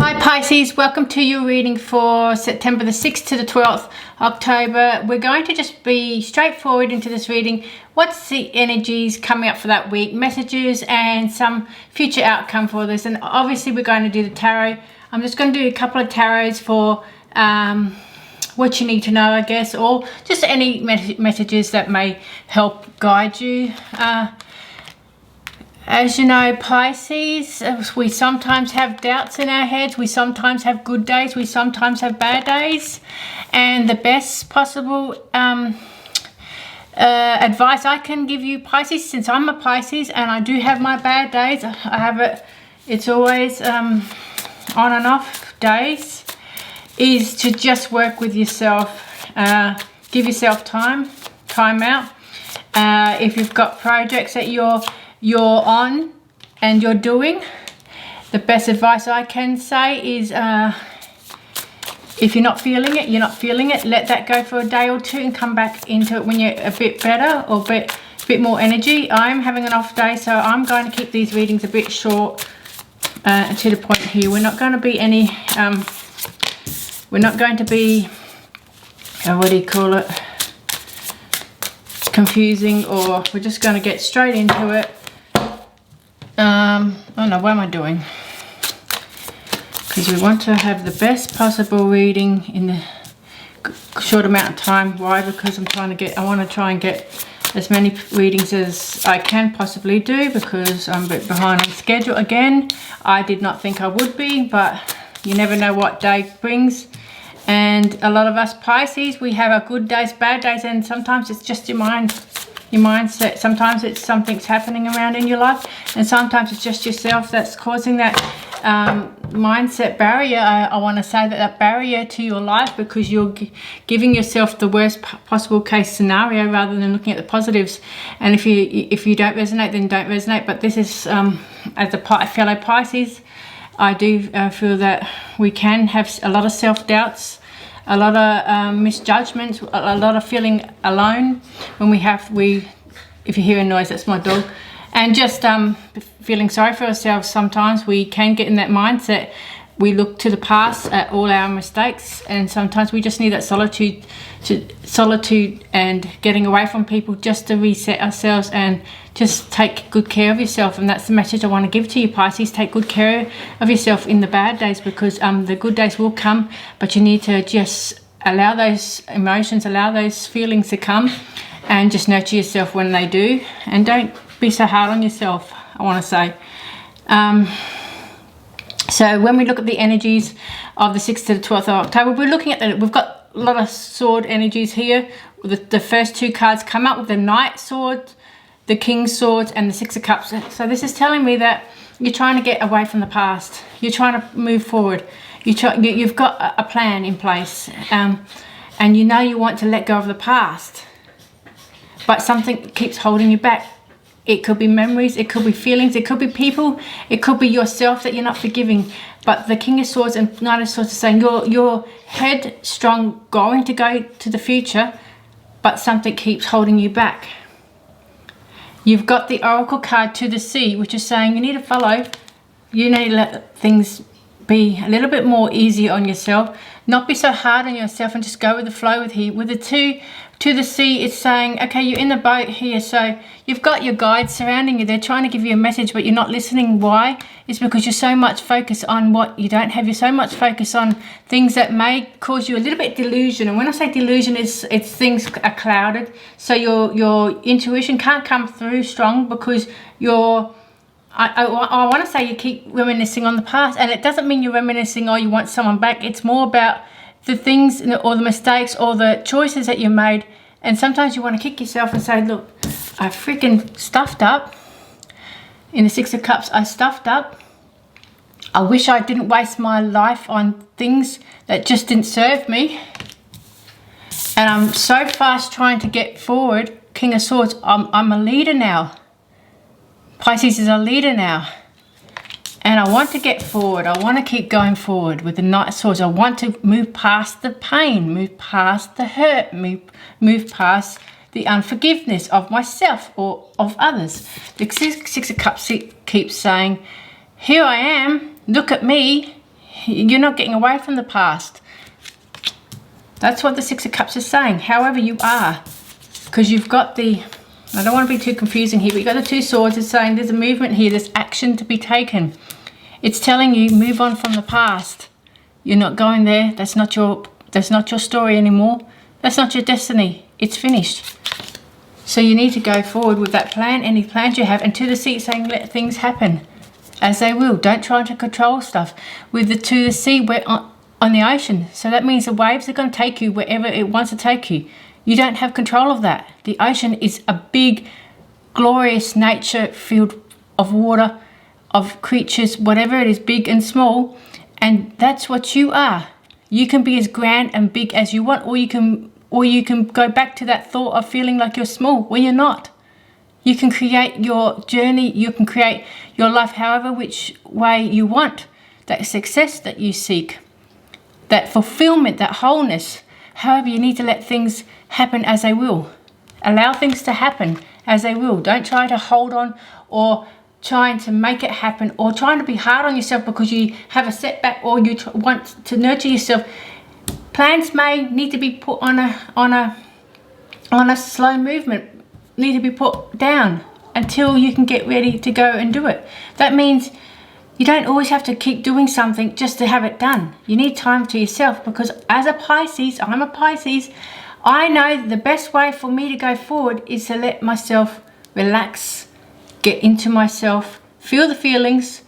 Hi Pisces, welcome to your reading for September the 6th to the 12th October. We're going to just be straightforward into this reading. What's the energies coming up for that week, messages and some future outcome for this. And obviously we're going to do the tarot. I'm just going to do a couple of tarots for what you need to know, I guess, or just any messages that may help guide you. As you know, Pisces, we sometimes have doubts in our heads. We sometimes have good days. We sometimes have bad days. And the best possible advice I can give you, Pisces, since I'm a Pisces and I do have my bad days, I have it, it's always on and off days, is to just work with yourself. Give yourself time out. If you've got projects that you're on and you're doing, the best advice I can say is if you're not feeling it, you're not feeling it, let that go for a day or two and come back into it when you're a bit better or a bit more energy. I'm having an off day, so I'm going to keep these readings a bit short to the point here. We're not going to be any what do you call it, confusing, or we're just going to get straight into it. Oh no, what am I doing? Because we want to have the best possible reading in the short amount of time. Why? Because I want to try and get as many readings as I can possibly do, because I'm a bit behind on schedule again. I did not think I would be, but you never know what day brings. And a lot of us Pisces, we have our good days, bad days, and sometimes it's just your mindset. Sometimes it's something's happening around in your life, and sometimes it's just yourself that's causing that mindset barrier. I want to say that barrier to your life, because you're giving yourself the worst possible case scenario rather than looking at the positives. And if you don't resonate, then don't resonate. But this is as a fellow Pisces, I do feel that we can have a lot of self-doubts, a lot of misjudgments, a lot of feeling alone when if you hear a noise, that's my dog. And just feeling sorry for ourselves. Sometimes we can get in that mindset. We look to the past at all our mistakes, and sometimes we just need that solitude and getting away from people just to reset ourselves and just take good care of yourself. And that's the message I want to give to you, Pisces. Take good care of yourself in the bad days, because the good days will come, but you need to just allow those emotions, allow those feelings to come, and just nurture yourself when they do. And don't be so hard on yourself, I want to say. So when we look at the energies of the 6th to the 12th of October, we're looking at we've got a lot of sword energies here. The first two cards come up with the Knight Sword, the King's Swords, and the Six of Cups. So this is telling me that you're trying to get away from the past. You're trying to move forward. You've got a plan in place, and you know you want to let go of the past, but something keeps holding you back. It could be memories, it could be feelings, it could be people, it could be yourself that you're not forgiving. But the King of Swords and Knight of Swords are saying you're headstrong, going to go to the future, but something keeps holding you back. You've got the Oracle card to the Sea, which is saying you need to follow. You need to let things be a little bit more easy on yourself. Not be so hard on yourself, and just go with the flow with here. With the two to the Sea, it's saying, okay, you're in the boat here, so you've got your guides surrounding you. They're trying to give you a message, but you're not listening. Why? It's because you're so much focused on what you don't have. You're so much focused on things that may cause you a little bit delusion. And when I say delusion, it's things are clouded. So your intuition can't come through strong, because I want to say you keep reminiscing on the past. And it doesn't mean you're reminiscing or you want someone back. It's more about the things or the mistakes or the choices that you made. And sometimes you want to kick yourself and say, look, I freaking stuffed up. In the Six of Cups, I stuffed up. I wish I didn't waste my life on things that just didn't serve me. And I'm so fast trying to get forward. King of Swords, I'm a leader now. Pisces is a leader now. And I want to get forward. I want to keep going forward with the Knight of Swords. I want to move past the pain, move past the hurt, move past the unforgiveness of myself or of others. The Six of Cups keeps saying, here I am, look at me, You're not getting away from the past. That's what the Six of Cups is saying. However, you are. Because you've got the... I don't want to be too confusing here, but you've got the Two Swords. It's saying there's a movement here. There's action to be taken. It's telling you, move on from the past. You're not going there. That's not your story anymore. That's not your destiny. It's finished. So you need to go forward with that plan, any plans you have, and to the Sea saying let things happen as they will. Don't try to control stuff. With the To the Sea, we're on the ocean. So that means the waves are going to take you wherever it wants to take you. You don't have control of that. The ocean is a big, glorious nature field of water, of creatures, whatever it is, big and small. And that's what you are. You can be as grand and big as you want, or you can go back to that thought of feeling like you're small when you're not. You can create your journey, you can create your life however which way you want. That success that you seek, that fulfillment, that wholeness. However, you need to let things happen as they will. Allow things to happen as they will. Don't try to hold on or trying to make it happen or trying to be hard on yourself because you have a setback or you want to nurture yourself. Plans may need to be put on a slow movement, need to be put down until you can get ready to go and do it. That means you don't always have to keep doing something just to have it done. You need time to yourself, because as a Pisces, I'm a Pisces, I know the best way for me to go forward is to let myself relax, get into myself, feel the feelings,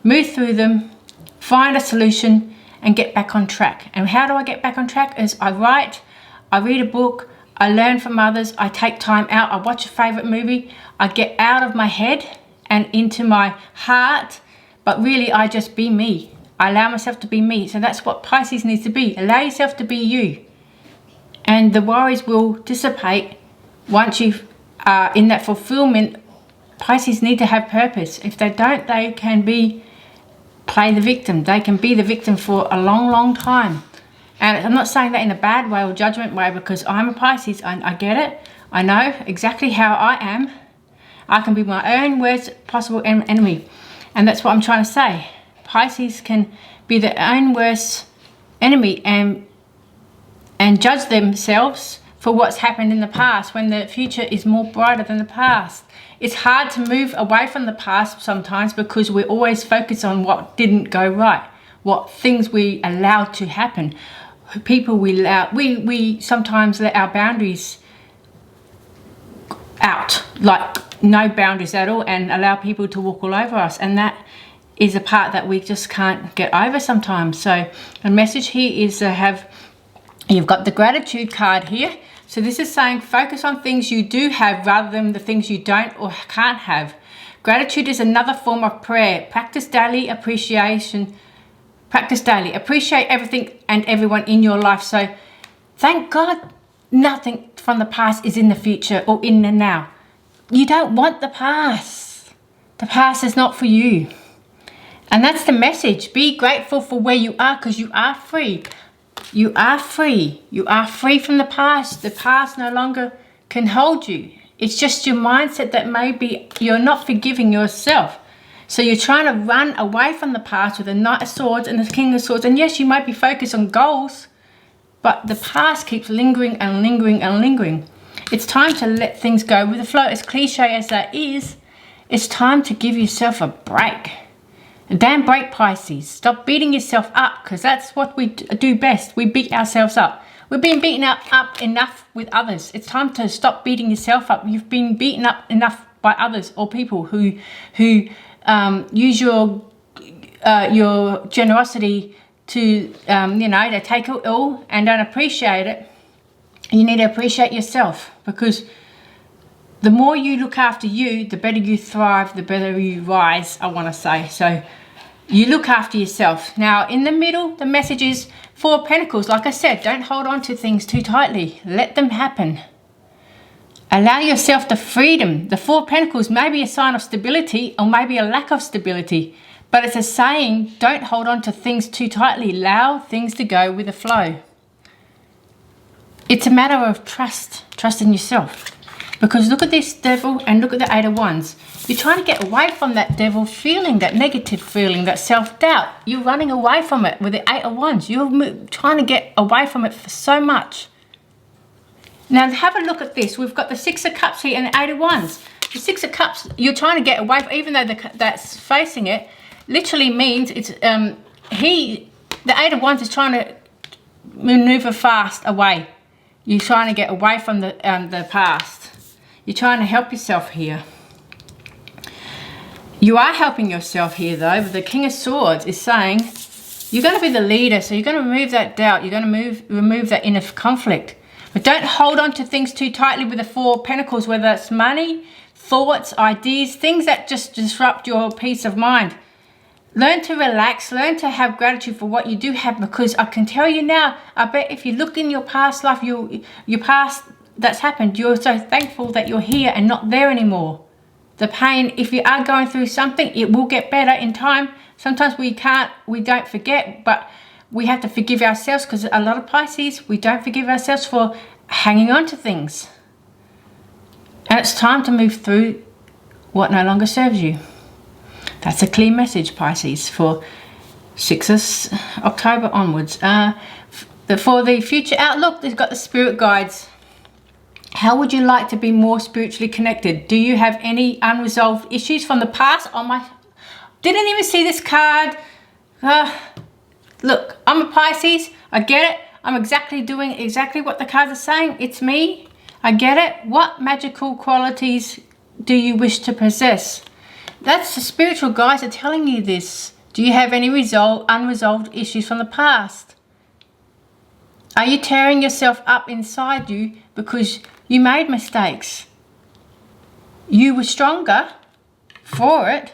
move through them, find a solution, and get back on track. And how do I get back on track? Is I write, I read a book, I learn from others, I take time out, I watch a favorite movie, I get out of my head and into my heart, but really I just be me. I allow myself to be me. So that's what Pisces needs to be. Allow yourself to be you. And the worries will dissipate once you are in that fulfillment. Pisces need to have purpose. If they don't, they can play the victim. They can be the victim for a long, long time. And I'm not saying that in a bad way or judgment way, because I'm a Pisces. I get it. I know exactly how I am. I can be my own worst possible enemy. And that's what I'm trying to say. Pisces can be their own worst enemy and judge themselves for what's happened in the past when the future is more brighter than the past. It's hard to move away from the past sometimes because we're always focused on what didn't go right, what things we allowed to happen, people we sometimes let our boundaries out, like no boundaries at all, and allow people to walk all over us. And that is a part that we just can't get over sometimes. So the message here is to you've got the gratitude card here. So this is saying focus on things you do have rather than the things you don't or can't have. Gratitude is another form of prayer. Practice daily appreciation. Practice daily. Appreciate everything and everyone in your life. So thank God nothing from the past is in the future or in the now. You don't want the past. The past is not for you. And that's the message. Be grateful for where you are, because you are free. You are free. You are free from the past. The past no longer can hold you. It's just your mindset that maybe you're not forgiving yourself. So you're trying to run away from the past with the Knight of Swords and the King of Swords. And yes, you might be focused on goals, but the past keeps lingering and lingering and lingering. It's time to let things go with the flow. As cliche as that is, it's time to give yourself a break. A damn break, Pisces. Stop beating yourself up, because that's what we do best. We beat ourselves up. We're being beaten up enough with others. It's time to stop beating yourself up. You've been beaten up enough by others or people who use your generosity to, they take it all and don't appreciate it. You need to appreciate yourself, because the more you look after you, the better you thrive, the better you rise, I want to say. So you look after yourself. Now, in the middle, the message is Four of Pentacles. Like I said, don't hold on to things too tightly. Let them happen. Allow yourself the freedom. The Four of Pentacles may be a sign of stability or maybe a lack of stability, but it's a saying, don't hold on to things too tightly. Allow things to go with the flow. It's a matter of trust in yourself. Because look at this devil and look at the 8 of Wands. You're trying to get away from that devil feeling, that negative feeling, that self-doubt. You're running away from it with the 8 of Wands. You're trying to get away from it for so much. Now have a look at this. We've got the 6 of Cups here and the 8 of Wands. The 6 of Cups, you're trying to get away from, even though that's facing it, literally means it's, the 8 of Wands is trying to maneuver fast away. You're trying to get away from the past. You're trying to help yourself here. You are helping yourself here though, but the King of Swords is saying you're going to be the leader, so you're going to remove that doubt. You're going to remove that inner conflict. But don't hold on to things too tightly with the 4 of Pentacles, whether it's money, thoughts, ideas, things that just disrupt your peace of mind. Learn to relax, learn to have gratitude for what you do have, because I can tell you now, I bet if you look in your past life, your past that's happened, you're so thankful that you're here and not there anymore. The pain, if you are going through something, it will get better in time. Sometimes we don't forget, but we have to forgive ourselves, because a lot of Pisces, we don't forgive ourselves for hanging on to things. And it's time to move through what no longer serves you. That's a clear message, Pisces, for 6th of October onwards. For the future outlook, they've got the spirit guides. How would you like to be more spiritually connected? Do you have any unresolved issues from the past? Oh my, didn't even see this card. Look, I'm a Pisces. I get it. I'm doing exactly what the cards are saying. It's me. I get it. What magical qualities do you wish to possess? That's the spiritual guides are telling you this. Do you have any unresolved issues from the past? Are you tearing yourself up inside you because you made mistakes? You were stronger for it,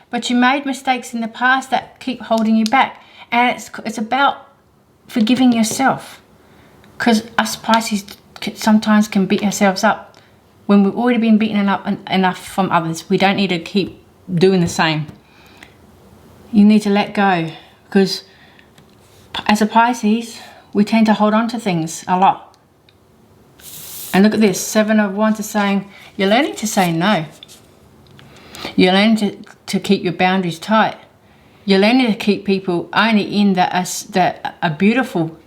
but you made mistakes in the past that keep holding you back. And it's about forgiving yourself. Because us Pisces sometimes can beat ourselves up when we've already been beaten up enough from others. We don't need to keep doing the same. You need to let go, because as a Pisces, we tend to hold on to things a lot. And look at this, 7 of Wands is saying you're learning to say no. You're learning to keep your boundaries tight. You're learning to keep people only in that are beautiful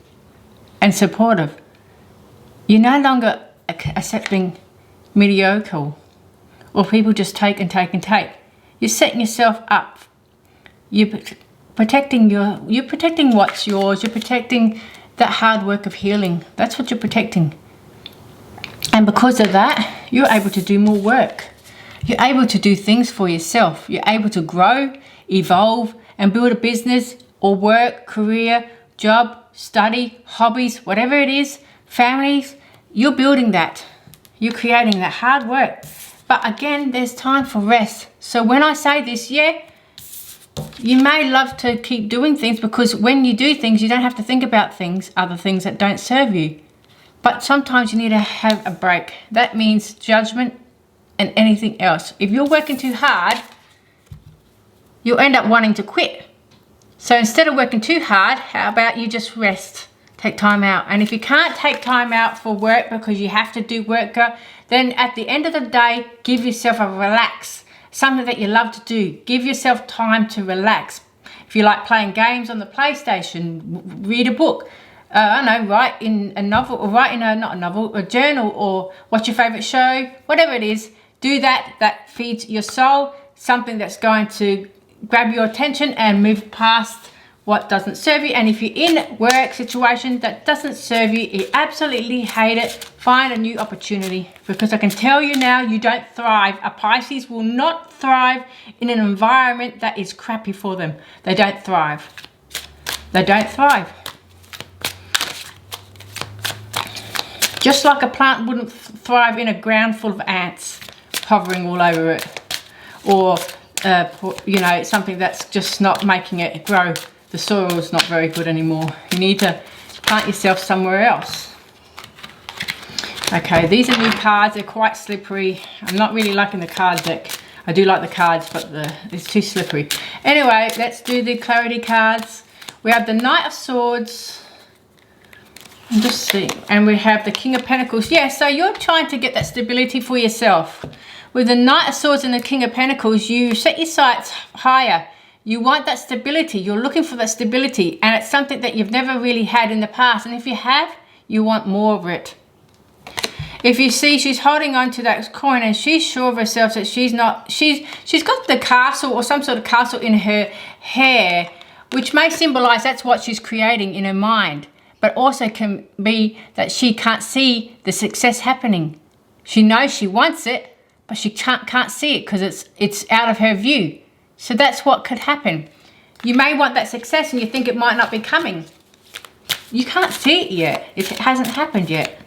and supportive. You're no longer accepting mediocre or people just take and take and take. You're setting yourself up. You're protecting what's yours. You're protecting that hard work of healing. That's what you're protecting. And because of that, you're able to do more work. You're able to do things for yourself. You're able to grow, evolve, and build a business or work, career, job, study, hobbies, whatever it is, families. You're building that. You're creating that hard work. But again, there's time for rest. So when I say this, yeah, you may love to keep doing things, because when you do things, you don't have to think about other things that don't serve you. But sometimes you need to have a break. That means judgment and anything else. If you're working too hard, you'll end up wanting to quit. So instead of working too hard, how about you just rest? Take time out. And if you can't take time out for work because you have to do work, then at the end of the day, give yourself a relax. Something that you love to do. Give yourself time to relax. If you like playing games on the PlayStation, read a book. I don't know, write in a novel, or not a novel, a journal, or watch your favorite show, whatever it is. Do that. That feeds your soul. Something that's going to grab your attention and move past what doesn't serve you. And if you're in a work situation that doesn't serve you, you absolutely hate it, find a new opportunity. Because I can tell you now, you don't thrive. A Pisces will not thrive in an environment that is crappy for them. They don't thrive. They don't thrive. Just like a plant wouldn't thrive in a ground full of ants hovering all over it. Or, you know, something that's just not making it grow. The soil's not very good anymore. You need to plant yourself somewhere else. Okay, these are new cards. They're quite slippery. I'm not really liking the card deck. I do like the cards, but it's too slippery. Anyway, let's do the clarity cards. We have the Knight of Swords, Just see. And we have the King of Pentacles. Yeah, so you're trying to get that stability for yourself. With the Knight of Swords and the King of Pentacles, you set your sights higher. You want that stability. You're looking for that stability. And it's something that you've never really had in the past. And if you have, you want more of it. If you see, she's holding on to that coin and she's sure of herself that she's got the castle or some sort of castle in her hair, which may symbolize that's what she's creating in her mind. But also can be that she can't see the success happening. She knows she wants it, but she can't see it because it's out of her view. So that's what could happen. You may want that success and you think it might not be coming. You can't see it yet. It hasn't happened yet.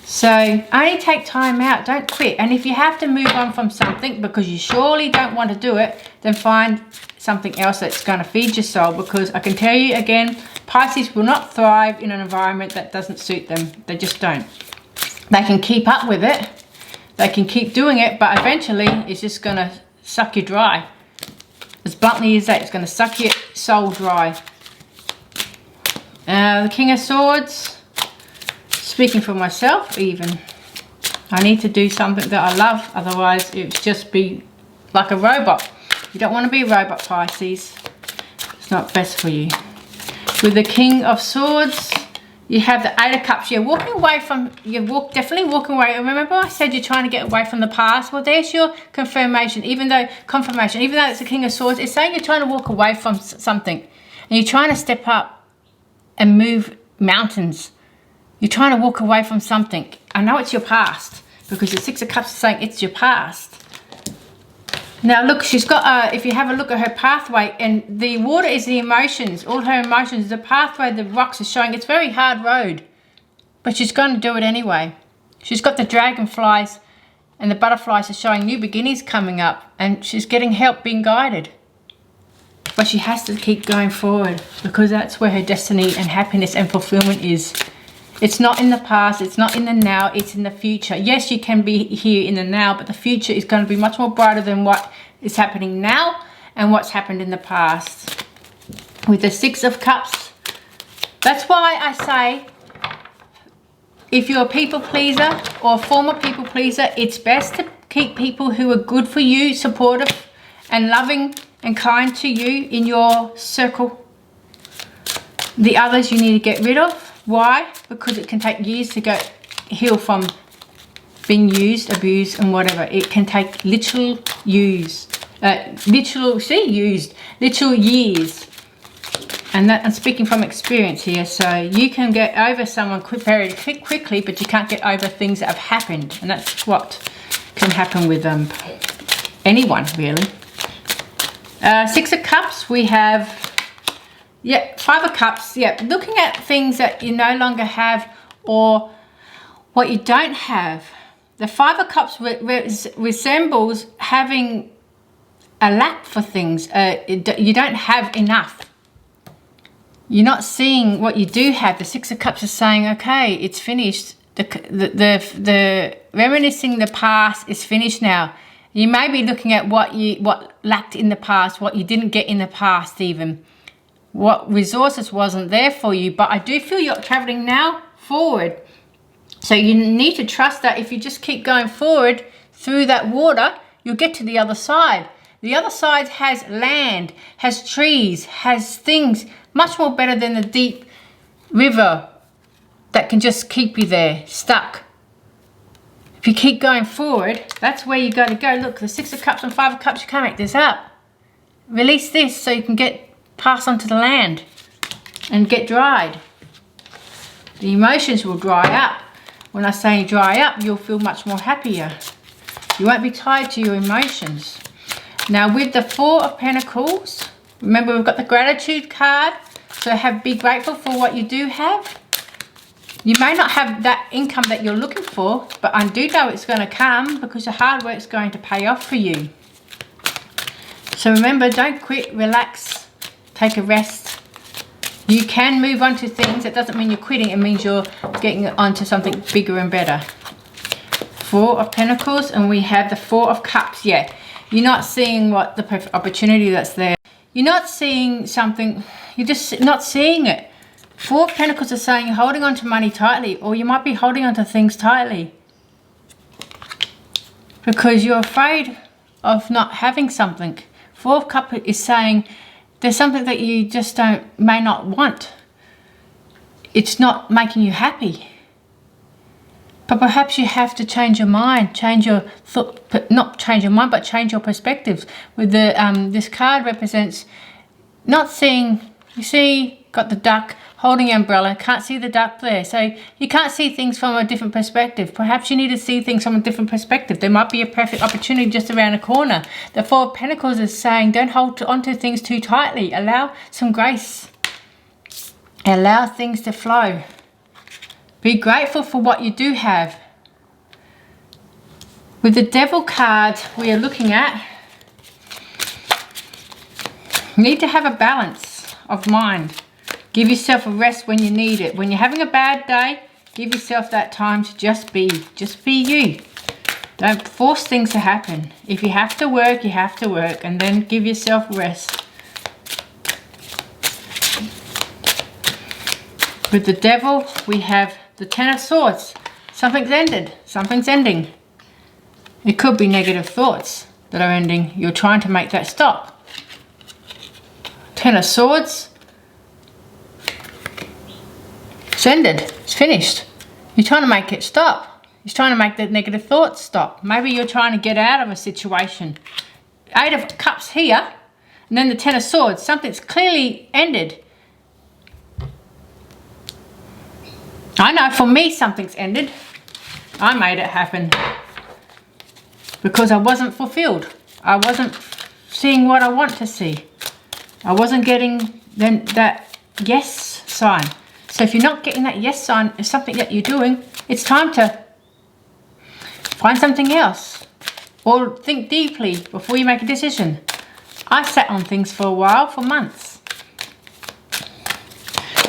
So only take time out. Don't quit. And if you have to move on from something because you surely don't want to do it, then find something else that's going to feed your soul, because I can tell you again, Pisces will not thrive in an environment that doesn't suit them. They just don't. They can keep up with it. They can keep doing it, but eventually it's just going to suck you dry. As bluntly as that, it's going to suck your soul dry. The King of Swords, speaking for myself even, I need to do something that I love, otherwise it would just be like a robot. You don't want to be a robot, Pisces. It's not best for you. With the King of Swords, you have the Eight of Cups. You're walking away from, definitely walking away. Remember I said you're trying to get away from the past? Well, there's your confirmation. Even though it's the King of Swords, it's saying you're trying to walk away from something. And you're trying to step up and move mountains. You're trying to walk away from something. I know it's your past, because the Six of Cups is saying it's your past. Now look, she's got, if you have a look at her pathway, and the water is the emotions, all her emotions, the pathway, the rocks are showing it's a very hard road. But she's going to do it anyway. She's got the dragonflies and the butterflies are showing new beginnings coming up, and she's getting help being guided. But she has to keep going forward, because that's where her destiny and happiness and fulfillment is. It's not in the past, it's not in the now, it's in the future. Yes, you can be here in the now, but the future is going to be much more brighter than what is happening now and what's happened in the past. With the Six of Cups, that's why I say, if you're a people pleaser or a former people pleaser, it's best to keep people who are good for you, supportive and loving and kind to you in your circle. The others you need to get rid of. Why? Because it can take years to heal from being used, abused and whatever. It can take literal years. Literal years. And I'm speaking from experience here. So you can get over someone very quickly, but you can't get over things that have happened. And that's what can happen with anyone, really. Six of Cups, we have... yeah, Five of Cups, yeah, looking at things that you no longer have or what you don't have. The Five of Cups resembles having a lack for things. You don't have enough. You're not seeing what you do have. The Six of Cups is saying, okay, it's finished. The reminiscing the past is finished now. You may be looking at what lacked in the past, what you didn't get in the past even. What resources wasn't there for you, but I do feel you're traveling now forward. So you need to trust that if you just keep going forward through that water, you'll get to the other side. The other side has land, has trees, has things much more better than the deep river that can just keep you there, stuck. If you keep going forward, that's where you got to go. Look, the Six of Cups and Five of Cups, you can't make this up. Release this so you can pass onto the land and get dried. The emotions will dry up. When I say dry up, you'll feel much more happier. You won't be tied to your emotions. Now with the Four of Pentacles, remember we've got the gratitude card. So be grateful for what you do have. You may not have that income that you're looking for, but I do know it's going to come, because the hard work is going to pay off for you. So remember, don't quit, relax. Take a rest. You can move on to things. That doesn't mean you're quitting. It means you're getting onto something bigger and better. Four of Pentacles, and we have the Four of Cups. Yeah, you're not seeing what the perfect opportunity that's there. You're not seeing something. You're just not seeing it. Four of Pentacles is saying you're holding on to money tightly, or you might be holding on to things tightly because you're afraid of not having something. Four of Cups is saying there's something that you just may not want. It's not making you happy. But perhaps you have to change your mind, change your thought, not change your mind, but change your perspectives. With the this card represents not seeing, you see, got the duck holding the umbrella, can't see the duck there. So you can't see things from a different perspective. Perhaps you need to see things from a different perspective. There might be a perfect opportunity just around the corner. The Four of Pentacles is saying don't hold onto things too tightly. Allow some grace. Allow things to flow. Be grateful for what you do have. With the Devil card we are looking at, you need to have a balance of mind. Give yourself a rest when you need it. When you're having a bad day, give yourself that time to just be you. Don't force things to happen. If you have to work, you have to work, and then give yourself rest. With the Devil, we have the Ten of Swords. Something's ended. Something's ending. It could be negative thoughts that are ending. You're trying to make that stop. Ten of Swords. It's ended. It's finished. You're trying to make it stop. You're trying to make the negative thoughts stop. Maybe you're trying to get out of a situation. Eight of Cups here. And then the Ten of Swords. Something's clearly ended. I know for me something's ended. I made it happen. Because I wasn't fulfilled. I wasn't seeing what I want to see. I wasn't getting then that yes sign. So if you're not getting that yes sign, it's something that you're doing, it's time to find something else. Or think deeply before you make a decision. I sat on things for a while, for months.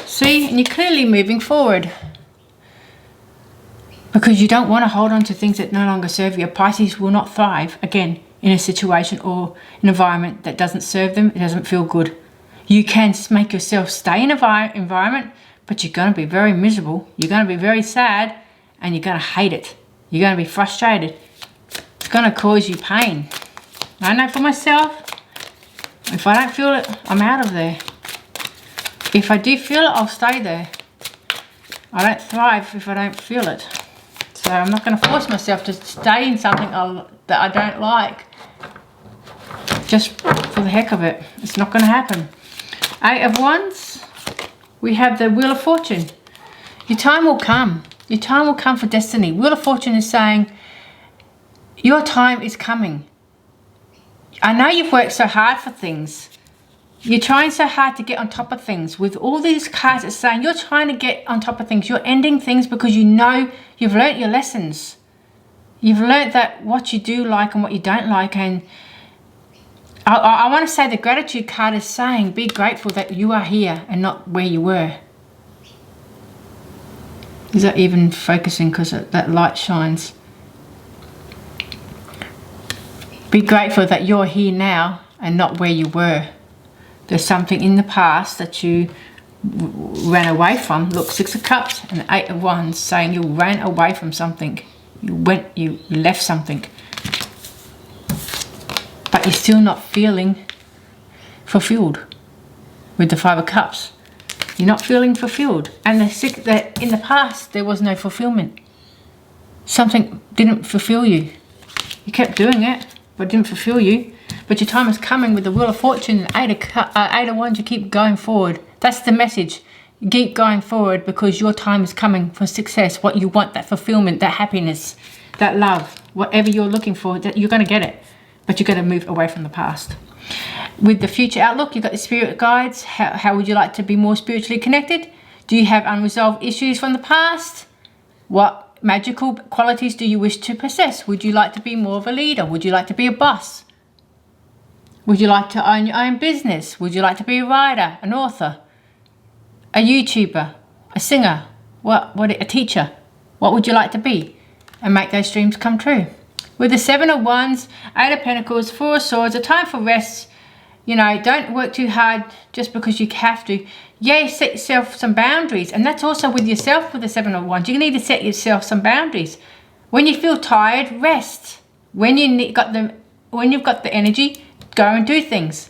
See, and you're clearly moving forward. Because you don't want to hold on to things that no longer serve you. Pisces will not thrive, again, in a situation or an environment that doesn't serve them. It doesn't feel good. You can make yourself stay in an environment, but you're going to be very miserable. You're going to be very sad, and you're going to hate it. You're going to be frustrated. It's going to cause you pain. I know for myself, if I don't feel it, I'm out of there. If I do feel it, I'll stay there. I don't thrive if I don't feel it. So I'm not going to force myself to stay in something that I don't like. Just for the heck of it. It's not going to happen. Eight of Wands. We have the Wheel of Fortune. Your time will come. Your time will come for destiny. Wheel of Fortune is saying, your time is coming. I know you've worked so hard for things. You're trying so hard to get on top of things. With all these cards, it's saying you're trying to get on top of things. You're ending things because you know you've learnt your lessons. You've learnt that what you do like and what you don't like. And I want to say the Gratitude card is saying be grateful that you are here and not where you were. Is that even focusing because that light shines? Be grateful that you're here now and not where you were. There's something in the past that you ran away from. Look, Six of Cups and Eight of Wands saying you ran away from something. You left something. But you're still not feeling fulfilled with the Five of Cups. You're not feeling fulfilled. And in the past, there was no fulfillment. Something didn't fulfill you. You kept doing it, but it didn't fulfill you. But your time is coming with the Wheel of Fortune and Eight of Wands. You keep going forward. That's the message. You keep going forward because your time is coming for success. What you want, that fulfillment, that happiness, that love, whatever you're looking for, that you're going to get it. But you've got to move away from the past. With the future outlook, you've got the spirit guides. How would you like to be more spiritually connected? Do you have unresolved issues from the past? What magical qualities do you wish to possess? Would you like to be more of a leader? Would you like to be a boss? Would you like to own your own business? Would you like to be a writer, an author, a YouTuber, a singer, a teacher? What would you like to be? And make those dreams come true. With the Seven of Wands, Eight of Pentacles, Four of Swords, a time for rest. You know, don't work too hard just because you have to. Yeah, set yourself some boundaries. And that's also with yourself with the Seven of Wands. You need to set yourself some boundaries. When you feel tired, rest. When you've got the energy, go and do things.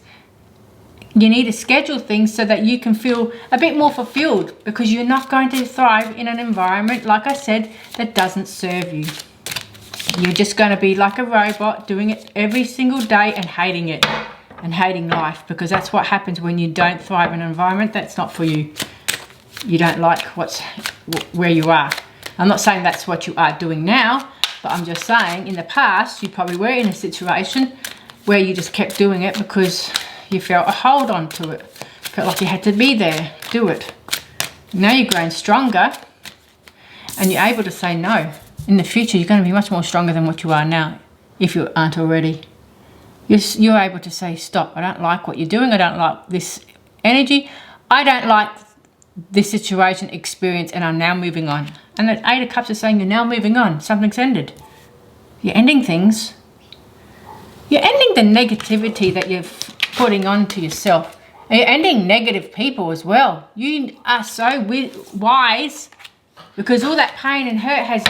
You need to schedule things so that you can feel a bit more fulfilled, because you're not going to thrive in an environment, like I said, that doesn't serve you. You're just going to be like a robot doing it every single day and hating it and hating life, because that's what happens when you don't thrive in an environment that's not for you. You don't like where you are. I'm not saying that's what you are doing now, but I'm just saying in the past you probably were in a situation where you just kept doing it because you felt a hold on to it. Felt like you had to be there, do it. Now you're growing stronger and you're able to say no. In the future, you're going to be much more stronger than what you are now, if you aren't already. You're able to say, stop, I don't like what you're doing. I don't like this energy. I don't like this situation, experience, and I'm now moving on. And the Eight of Cups is saying you're now moving on. Something's ended. You're ending things. You're ending the negativity that you're putting onto yourself. And you're ending negative people as well. You are so wise, because all that pain and hurt has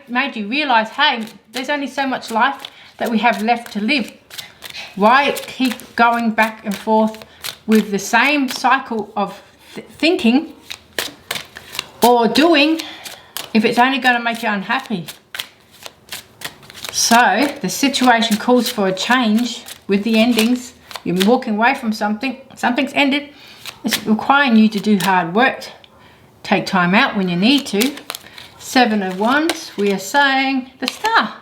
made you realize, hey, there's only so much life that we have left to live. Why keep going back and forth with the same cycle of thinking or doing if it's only going to make you unhappy? So the situation calls for a change with the endings. You're walking away from something. Something's ended. It's requiring you to do hard work. Take time out when you need to. Seven of Wands, we are saying the Star.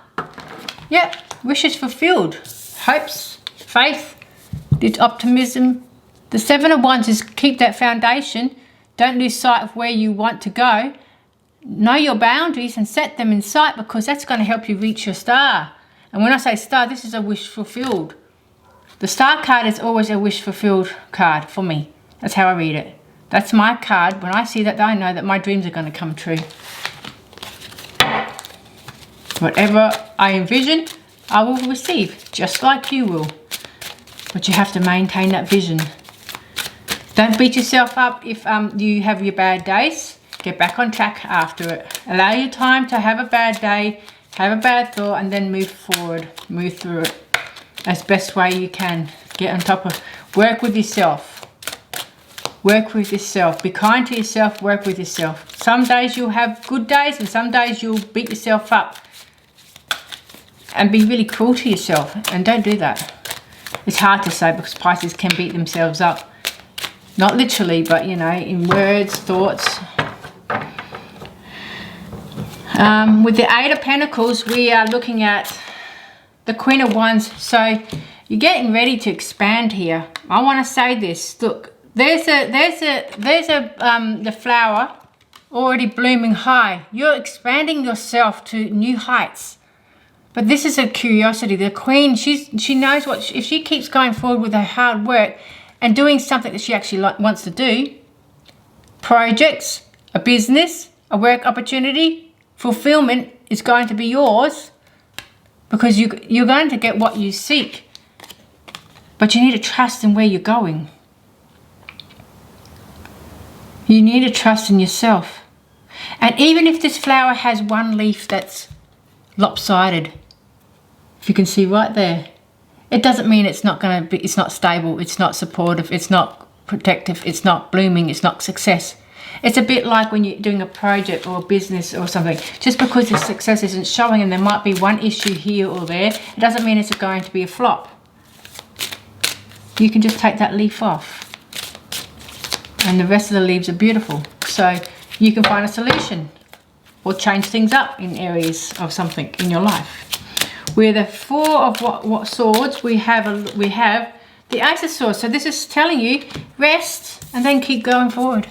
Yep, wishes fulfilled. Hopes, faith, this optimism. The Seven of Wands is keep that foundation. Don't lose sight of where you want to go. Know your boundaries and set them in sight, because that's going to help you reach your star. And when I say star, this is a wish fulfilled. The Star card is always a wish fulfilled card for me. That's how I read it. That's my card. When I see that, I know that my dreams are going to come true. Whatever I envision, I will receive, just like you will. But you have to maintain that vision. Don't beat yourself up if you have your bad days. Get back on track after it. Allow your time to have a bad day, have a bad thought, and then move forward. Move through it as best way you can. Get on top of, work with yourself. Work with yourself. Be kind to yourself. Work with yourself. Some days you'll have good days, and some days you'll beat yourself up and be really cruel to yourself. And don't do that. It's hard to say, because Pisces can beat themselves up. Not literally, but you know, in words, thoughts. With the Eight of Pentacles, we are looking at the Queen of Wands. So you're getting ready to expand here. I want to say this. Look, there's the flower already blooming high. You're expanding yourself to new heights. But this is a curiosity. The Queen, she knows what, if she keeps going forward with her hard work and doing something that she actually wants to do, projects, a business, a work opportunity, fulfillment is going to be yours, because you're going to get what you seek. But you need to trust in where you're going. You need to trust in yourself. And even if this flower has one leaf that's lopsided, if you can see right there, it doesn't mean it's not going to be, it's not stable, it's not supportive, it's not protective, it's not blooming, it's not success. It's a bit like when you're doing a project or a business or something. Just because the success isn't showing and there might be one issue here or there, it doesn't mean it's going to be a flop. You can just take that leaf off. And the rest of the leaves are beautiful. So you can find a solution or change things up in areas of something in your life. With the Four of what Swords, we have the Ace of Swords. So this is telling you, rest and then keep going forward.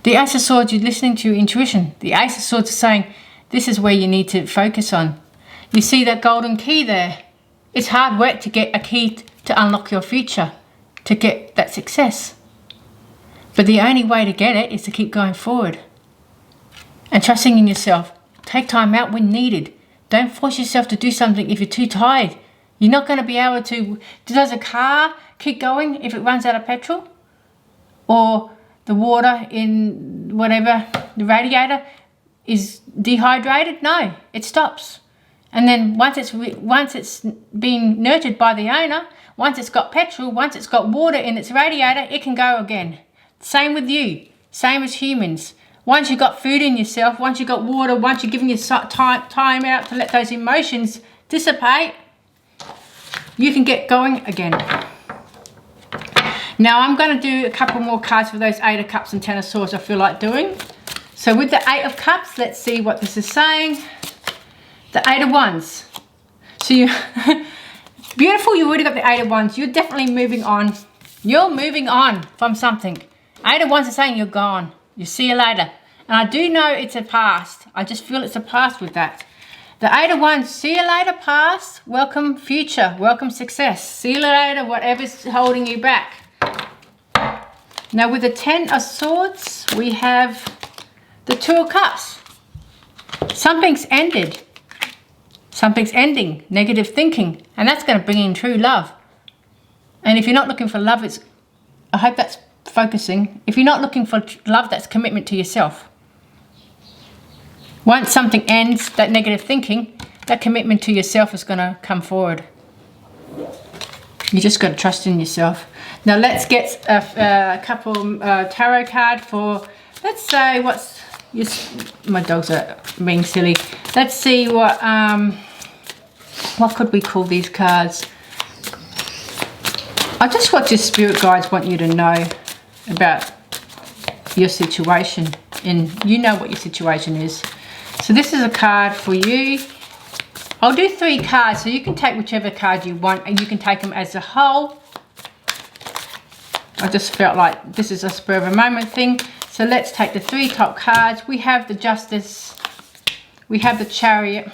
The Ace of Swords, you're listening to your intuition. The Ace of Swords is saying, this is where you need to focus on. You see that golden key there? It's hard work to get a key to unlock your future, to get that success. But the only way to get it is to keep going forward. And trusting in yourself. Take time out when needed. Don't force yourself to do something if you're too tired. You're not going to be able to. Does a car keep going. If it runs out of petrol or the water in whatever, the radiator is dehydrated, no, it stops. And then once it's been nurtured by the owner, once it's got petrol, once it's got water in its radiator, it can go again. Same with you, same as humans. Once you've got food in yourself, once you've got water, once you're giving yourself time out to let those emotions dissipate, you can get going again. Now I'm going to do a couple more cards for those 8 of Cups and 10 of Swords I feel like doing. So with the 8 of Cups, let's see what this is saying. The 8 of Wands. So you, beautiful, you've already got the 8 of Wands. You're definitely moving on. You're moving on from something. 8 of Wands is saying you're gone. You see you later. And I do know it's a past. I just feel it's a past with that. The 8 of Wands, see you later past. Welcome future. Welcome success. See you later, whatever's holding you back. Now with the 10 of Swords, we have the 2 of Cups. Something's ended. Something's ending. Negative thinking. And that's going to bring in true love. And if you're not looking for love, I hope that's focusing. If you're not looking for love, that's commitment to yourself. Once something ends, that negative thinking, that commitment to yourself is going to come forward. You just got to trust in yourself. Now let's get a couple tarot card for, let's say, my dogs are being silly. Let's see what could we call these cards? I just what your spirit guides want you to know about your situation, and you know what your situation is. So this is a card for you. I'll do 3 cards, so you can take whichever card you want, and you can take them as a whole. I just felt like this is a spur of a moment thing. So let's take the 3 top cards. We have the Justice, we have the Chariot,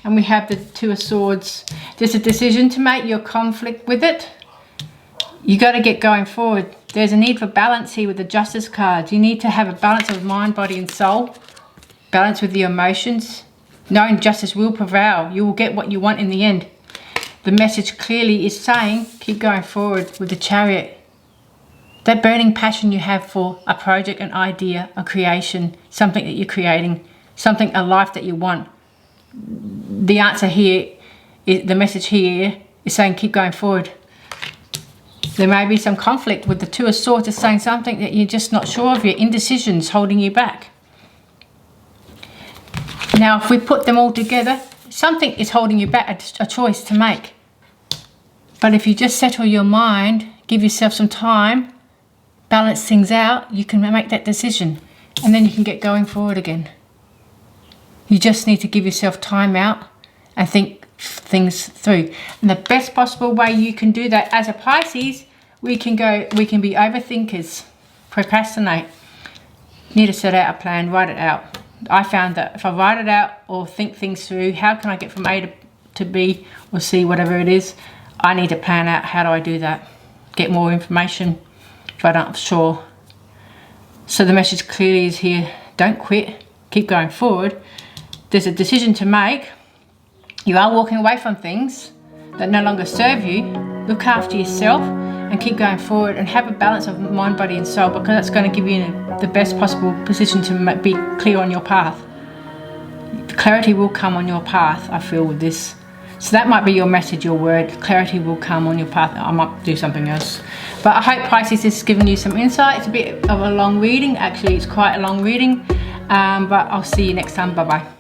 and we have the 2 of Swords. There's a decision to make, your conflict with it. You got to get going forward. There's a need for balance here with the Justice cards. You need to have a balance of mind, body and soul. Balance with your emotions. Knowing justice will prevail. You will get what you want in the end. The message clearly is saying, keep going forward with the Chariot. That burning passion you have for a project, an idea, a creation, something that you're creating, something, a life that you want. The answer here, the message here is saying keep going forward. There may be some conflict with the 2 of Swords is saying something that you're just not sure of, your indecisions holding you back. Now if we put them all together, something is holding you back, a choice to make. But if you just settle your mind, give yourself some time, balance things out, you can make that decision and then you can get going forward again. You just need to give yourself time out and think things through. And the best possible way you can do that as a Pisces, we can be overthinkers, procrastinate. Need to set out a plan, write it out. I found that if I write it out or think things through, how can I get from A to B or C, whatever it is, I need to plan out how do I do that. Get more information if I'm not sure. So the message clearly is here, don't quit, keep going forward. There's a decision to make. You are walking away from things that no longer serve you. Look after yourself and keep going forward and have a balance of mind, body and soul, because that's going to give you the best possible position to be clear on your path. Clarity will come on your path, I feel, with this. So that might be your message, your word. Clarity will come on your path. I might do something else. But I hope Pisces has given you some insight. It's a bit of a long reading. Actually, it's quite a long reading. But I'll see you next time. Bye-bye.